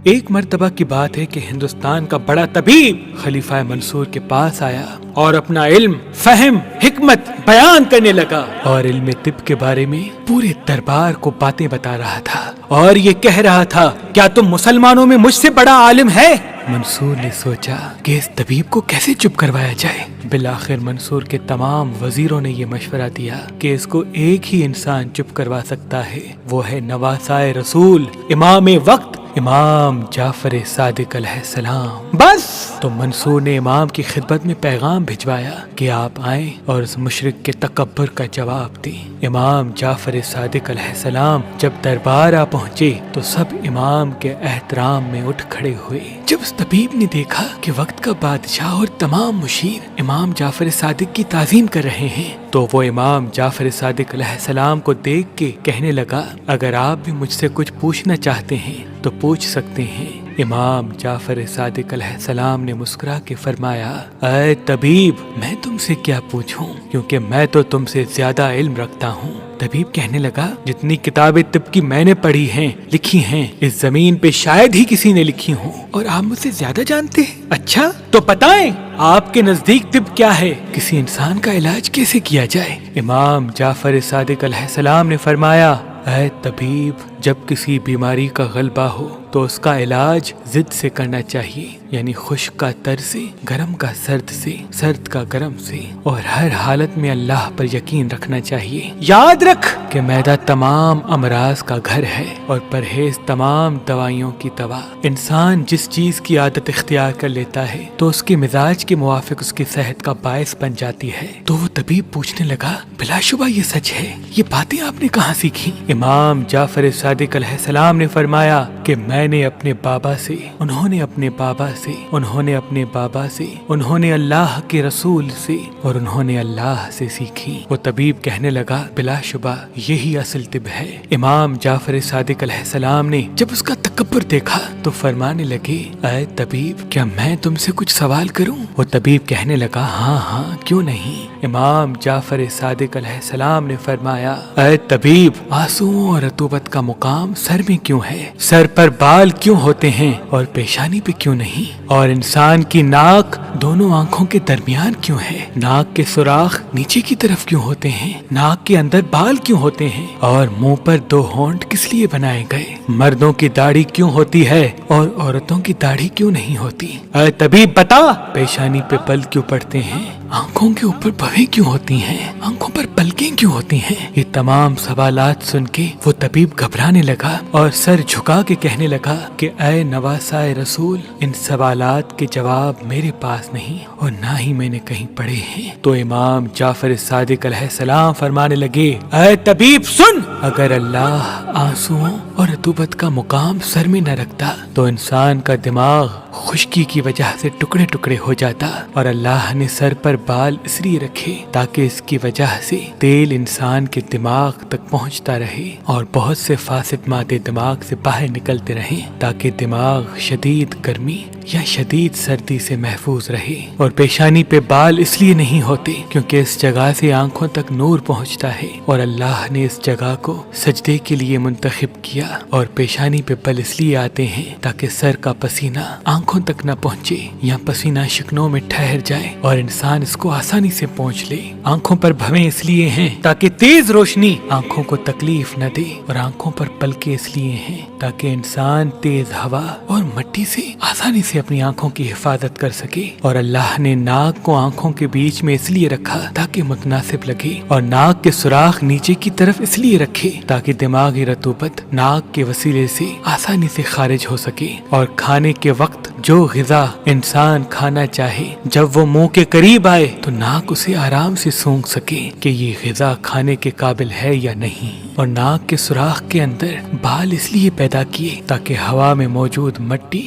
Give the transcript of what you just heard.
ایک مرتبہ کی بات ہے کہ ہندوستان کا بڑا طبیب خلیفہ منصور کے پاس آیا اور اپنا علم، فہم، حکمت بیان کرنے لگا اور علم طب کے بارے میں پورے دربار کو باتیں بتا رہا تھا اور یہ کہہ رہا تھا، کیا تم مسلمانوں میں مجھ سے بڑا عالم ہے؟ منصور نے سوچا کہ اس طبیب کو کیسے چپ کروایا جائے۔ بالآخر منصور کے تمام وزیروں نے یہ مشورہ دیا کہ اس کو ایک ہی انسان چپ کروا سکتا ہے، وہ ہے نواسائے رسول، امام وقت، امام جعفر صادق علیہ السلام۔ بس تو منصور نے امام کی خدمت میں پیغام بھجوایا کہ آپ آئیں اور اس مشرک کے تکبر کا جواب دیں۔ امام جعفر صادق علیہ السلام جب دربار آ پہنچے تو سب امام کے احترام میں اٹھ کھڑے ہوئے۔ جب اس طبیب نے دیکھا کہ وقت کا بادشاہ اور تمام مشیر امام جعفر صادق کی تعظیم کر رہے ہیں تو وہ امام جعفر صادق علیہ السلام کو دیکھ کے کہنے لگا، اگر آپ بھی مجھ سے کچھ پوچھنا چاہتے ہیں تو پوچھ سکتے ہیں۔ امام جعفر صادق علیہ السلام نے مسکرا کے فرمایا، اے طبیب، میں تم سے کیا پوچھوں، کیونکہ میں تو تم سے زیادہ علم رکھتا ہوں۔ طبیب کہنے لگا، جتنی کتابیں طب کی میں نے پڑھی ہیں، لکھی ہیں، اس زمین پہ شاید ہی کسی نے لکھی ہوں، اور آپ مجھ سے زیادہ جانتے ہیں۔ اچھا تو بتائیں، آپ کے نزدیک طب کیا ہے؟ کسی انسان کا علاج کیسے کیا جائے؟ امام جعفر صادق علیہ السلام نے فرمایا، اے طبیب، جب کسی بیماری کا غلبہ ہو تو اس کا علاج ضد سے کرنا چاہیے، یعنی خشک کا تر سے، گرم کا سرد سے، سرد کا گرم سے، اور ہر حالت میں اللہ پر یقین رکھنا چاہیے۔ یاد رکھ کہ معدہ تمام امراض کا گھر ہے اور پرہیز تمام دوائیوں کی دوا۔ انسان جس چیز کی عادت اختیار کر لیتا ہے تو اس کے مزاج کے موافق اس کی صحت کا باعث بن جاتی ہے۔ تو وہ طبیب پوچھنے لگا، بلا شبہ یہ سچ ہے، یہ باتیں آپ نے کہاں سیکھی؟ امام جعفر صادق علیہ السلام نے فرمایا کہ میں نے اپنے بابا سے، انہوں نے اپنے بابا سے، انہوں نے اپنے بابا سے، انہوں نے اللہ کے رسول سے، اور انہوں نے اللہ سے سیکھی۔ وہ طبیب کہنے لگا، بلا شبہ یہی اصل طب ہے۔ امام جعفر صادق علیہ السلام نے جب اس کا تکبر دیکھا تو فرمانے لگے، اے طبیب، کیا میں تم سے کچھ سوال کروں؟ وہ طبیب کہنے لگا، ہاں ہاں، کیوں نہیں۔ امام جعفر صادق علیہ السلام نے فرمایا، اے طبیب، آنسوؤں اور رطوبت کا مقام سر میں کیوں ہے؟ سر پر بال کیوں ہوتے ہیں اور پیشانی پہ کیوں نہیں؟ اور انسان کی ناک دونوں آنکھوں کے درمیان کیوں ہے؟ ناک کے سوراخ نیچے کی طرف کیوں ہوتے ہیں؟ ناک کے اندر بال کیوں ہوتے ہیں؟ اور منہ پر دو ہونٹ کس لیے بنائے گئے؟ مردوں کی داڑھی کیوں ہوتی ہے اور عورتوں کی داڑھی کیوں نہیں ہوتی؟ اے طبیب بتا، پیشانی پہ بل کیوں پڑتے ہیں؟ آنکھوں کے اوپر بھویں کیوں ہوتی ہیں؟ آنکھوں پر پلکیں کیوں ہوتی ہیں؟ یہ تمام سوالات سن کے وہ طبیب گھبرانے لگا اور سر جھکا کے کہنے لگا کہ اے نواسائے رسول، ان سوالات کے جواب میرے پاس نہیں اور نہ ہی میں نے کہیں پڑھے ہیں۔ تو امام جعفر صادق علیہ السلام فرمانے لگے، اے طبیب سن، اگر اللہ آنسوؤں اور رطوبت کا مقام سر میں نہ رکھتا تو انسان کا دماغ خشکی کی وجہ سے ٹکڑے ٹکڑے ہو جاتا، اور اللہ نے سر پر بال اس لیے رکھے تاکہ اس کی وجہ سے تیل انسان کے دماغ تک پہنچتا رہے اور بہت سے فاسد مادے دماغ سے باہر نکلتے رہیں تاکہ دماغ شدید گرمی یا شدید سردی سے محفوظ رہے۔ اور پیشانی پہ بال اس لیے نہیں ہوتے کیونکہ اس جگہ سے آنکھوں تک نور پہنچتا ہے اور اللہ نے اس جگہ کو سجدے کے لیے منتخب کیا، اور پیشانی پہ بل اس لیے آتے ہیں تاکہ سر کا پسینہ آنکھوں تک نہ پہنچے یا پسینہ شکنوں میں ٹھہر جائے اور انسان اس کو آسانی سے پہنچ لے۔ آنکھوں پر بھویں اس لیے ہیں تاکہ تیز روشنی آنکھوں کو تکلیف نہ دے، اور آنکھوں پر پلکیں اس لیے ہیں تاکہ انسان تیز ہوا اور مٹی سے آسانی سے اپنی آنکھوں کی حفاظت کر سکے۔ اور اللہ نے ناک کو آنکھوں کے بیچ میں اس لیے رکھا تاکہ متناسب لگے، اور ناک کے سوراخ نیچے کی طرف اس لیے رکھے تاکہ دماغی رطوبت ناک کے وسیلے سے آسانی سے خارج ہو سکے، اور کھانے کے وقت جو غذا انسان کھانا چاہے جب وہ منہ کے قریب آئے تو ناک اسے آرام سے سونگھ سکے کہ یہ غذا کھانے کے قابل ہے یا نہیں۔ اور ناک کے سوراخ کے اندر بال اس لیے پیدا کیے تاکہ ہوا میں موجود مٹی